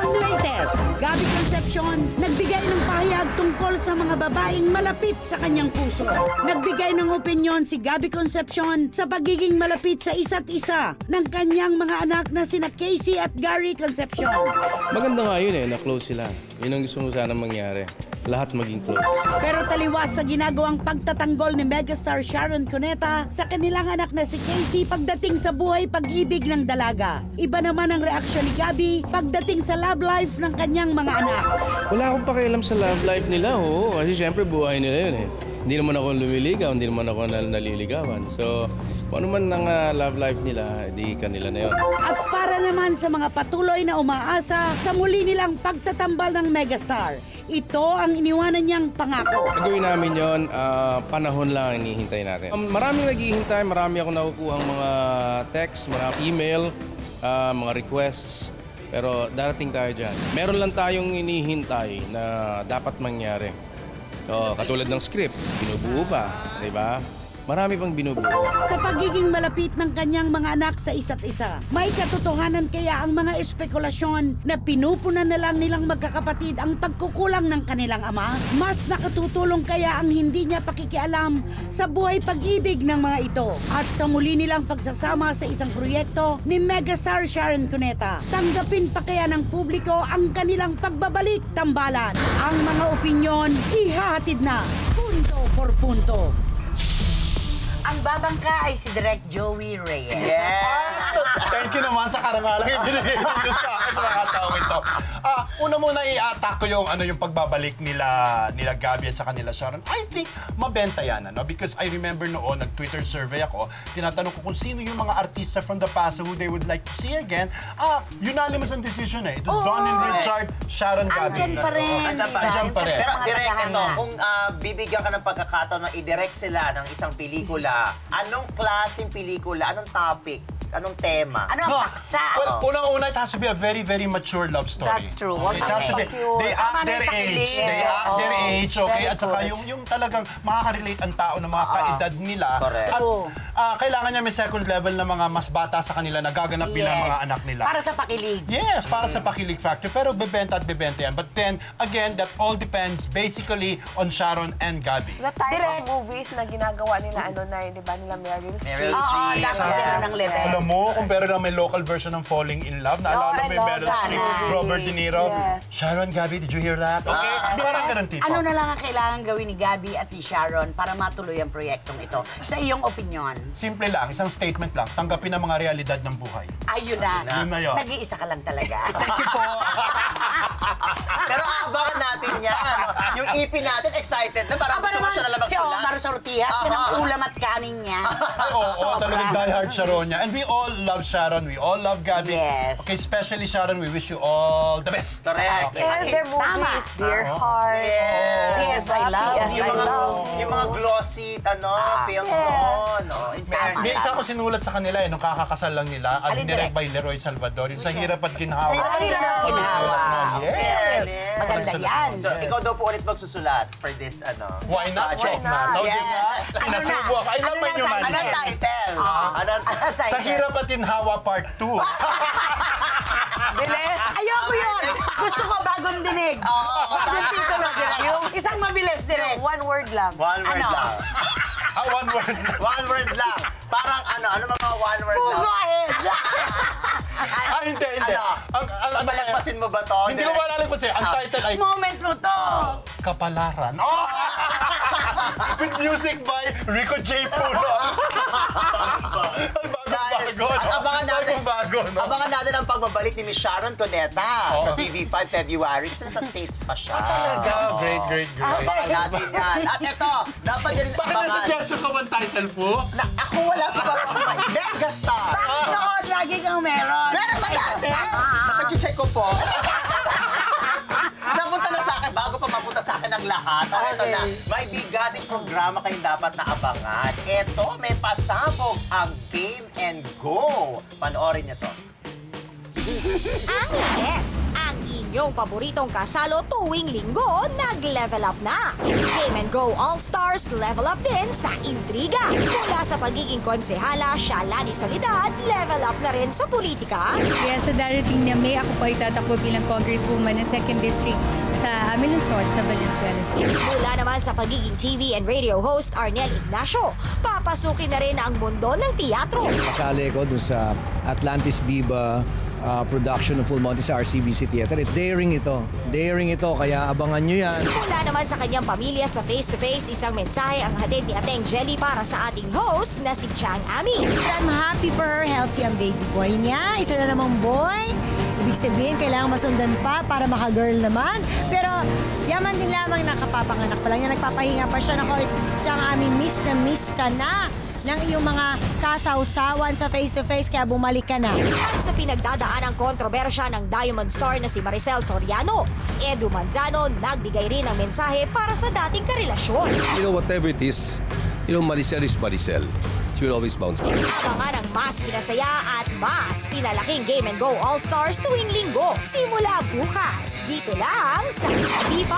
Ang latest, Gabby Concepcion, nagbigay ng pahayag tungkol sa mga babaeng malapit sa kanyang puso. Nagbigay ng opinyon si Gabby Concepcion sa pagiging malapit sa isa't isa ng kanyang mga anak na sina Casey at Gary Concepcion. Maganda nga yun na close sila. Yun ang gusto mo sana mangyari. Lahat maging close. Pero taliwas sa ginagawang pagtatanggol ni megastar Sharon Cuneta sa kanilang anak na si Casey pagdating sa buhay pag-ibig ng dalaga. Iba naman ang reaksyon ni Gabby pagdating sa love life ng kanyang mga anak. Wala akong pakialam sa love life nila, kasi syempre buhay nila yun Hindi naman ako lumiligaw, hindi naman ako naliligawan. So, kung ano man ang love life nila, di kanila na yun. At para naman sa mga patuloy na umaasa sa muli nilang pagtatambal ng megastar, ito ang iniwanan niyang pangako. Gagawin namin yon, panahon lang ang hinihintay natin. Maraming naghihintay, marami akong nakukuhang mga text, mga email, mga requests. Pero darating tayo dyan. Meron lang tayong inihintay na dapat mangyari. So, katulad ng script, binubuo pa, di ba? Marami pang binubuo. Sa pagiging malapit ng kanyang mga anak sa isa't isa, may katotohanan kaya ang mga espekulasyon na pinupunan na lang nilang magkakapatid ang pagkukulang ng kanilang ama? Mas nakatutulong kaya ang hindi niya pakikialam sa buhay pag-ibig ng mga ito? At sa muli nilang pagsasama sa isang proyekto ni megastar Sharon Cuneta, tanggapin pa kaya ng publiko ang kanilang pagbabalik tambalan? Ang mga opinyon, ihahatid na punto por punto. Ang babangka ay si Direk Joey Reyes. Yes! Thank you naman sa karangalang ibinigay mo sa akin sa mga taong ito. Una muna i-attack ko yung pagbabalik nila Gabby at saka nila Sharon. I think mabenta yan, because I remember noon, nag-Twitter survey ako, tinatanong ko kung sino yung mga artista from the past who they would like to see again. Unanimous ang decision It was Don and Richard, Sharon, Gabby. Andyan pa rin. Andyan pa rin. Pero direct kung bibigyan ka ng pagkakataon na i-direct sila ng isang pelikula, anong klaseng pelikula, anong topic, anong tema? Anong paksa? Well, unang-una, it has to be a very, very mature love story. That's true. It has to be, they act their age. They act their age, okay? At saka yung talagang makaka-relate ang tao ng mga kaedad nila. Correct. At kailangan niya may second level na mga mas bata sa kanila na gaganap bilang mga anak nila. Para sa pakilig. Yes, para sa pakilig factor. Pero bebenta at bebenta yan. But then, again, that all depends basically on Sharon and Gabby. The type of movies na ginagawa nila, di ba, nila Meryl Streep. Oo, dami ng level. Alam mo, kung pero lang may local version ng Falling in Love, naalala mo yung Meryl Streep, Robert De Niro. Yes. Sharon, Gabby, did you hear that? Okay, parang ganun tipo. Ano na lang ang kailangan gawin ni Gabby at ni Sharon para matuloy ang proyektong ito? Sa iyong opinion? Simple lang, isang statement lang, tanggapin ang mga realidad ng buhay. Ayun na. Yun na yun. Nag-iisa ka lang talaga. Thank you po. Pero abangan natin yan. Yung EP natin, excited na. Parang gusto mo siya na lang si magsulat. Omar Sortijas, yan ang ulam at kanin niya. Oo, talagang diehard Sharon niya. And we all love Sharon, we all love Gabby. Yes. Okay, especially Sharon, we wish you all the best. Correct. And their movies, Dear Heart. Yes, I love. Yes, I love. Yung mga glossy, films noon. May isa ko sinulat sa kanila nung kakakasal lang nila, direct by Leroy Salvador, yung sa hirap at ginhawa. Sa hirap at ginhawa. Yes. Maganda yan. So, ikaw daw po ulit magsusulat for this, Why not? project. Check na. Yes. Pinasubo ako. Ay, naman yung man. Anong title? Sa hirap at ginhawa part 2. Bilis. Ayoko yun. Gusto ko bagong dinig. Bagong titulo. Yung isang mabilis direct. One word lang. One word lang. One word. One word lang. Parang ano mga one word lang? Go ahead. Hindi. Balagpasin mo ba to? Hindi ko malalagpasin. Ang title ay Moment mo to. Kapalaran. With music by Rico J. Pulo. Abangan natin ang pagbabalik ni Miss Sharon Cuneta sa TV5 February. Kasi nasa States pa siya. Talaga? Great. Abangan natin yan. At ito, dapat yun Bakit nasa-suggestion ka bang title po? Ako wala pa ba? Megastar. Bakit noon? Lagi kang meron. Meron ba dati? Nakacheck ko po. Napunta na sa akin, bago pa mapunta sa akin ang lahat. Ito na, may bigating programa kayong dapat na abangan. Ito, may pasabog ang Game and Go. Panoorin niyo to. Ang guest, ang inyong inyong paboritong kasalo tuwing linggo, nag-level up na. Game and Go All-Stars level up din sa intriga. Mula sa pagiging konsehala, Shalani Soledad, level up na rin sa politika. Kaya sa darating na May, ako po ay tatakbo bilang congresswoman ng 2nd District sa Amilansod sa Valenzuela City. Mula naman sa pagiging TV and radio host, Arnel Ignacio, papasukin na rin ang mundo ng teatro. Kasali ko dun sa Atlantis Diva production ng Full Monty sa RCBC Theater. Daring ito, kaya abangan nyo yan. Mula naman sa kanyang pamilya sa Face to Face, isang mensahe ang hatid ni Ateng Jelly para sa ating host na si Chang Ami. I'm happy for her, healthy ang baby boy niya. Isa na namang boy. Ibig sabihin, kailangan masundan pa para maka-girl naman. Pero yaman din lamang nakapapanganak pa lang niya. Nagpapahinga pa siya. Nako, Chang Ami, miss na miss ka na ng iyong mga kasawsawan sa face-to-face, kaya bumalik ka na. At sa pinagdadaan ng kontrobersya ng Diamond Star na si Maricel Soriano, Edu Manzano nagbigay rin ng mensahe para sa dating karelasyon. You know, whatever it is, Maricel is Maricel. She will always bounce back. Abangan ang mas pinasaya at mas pinalaking Game and Go All-Stars tuwing linggo. Simula bukas, dito lang sa TV5.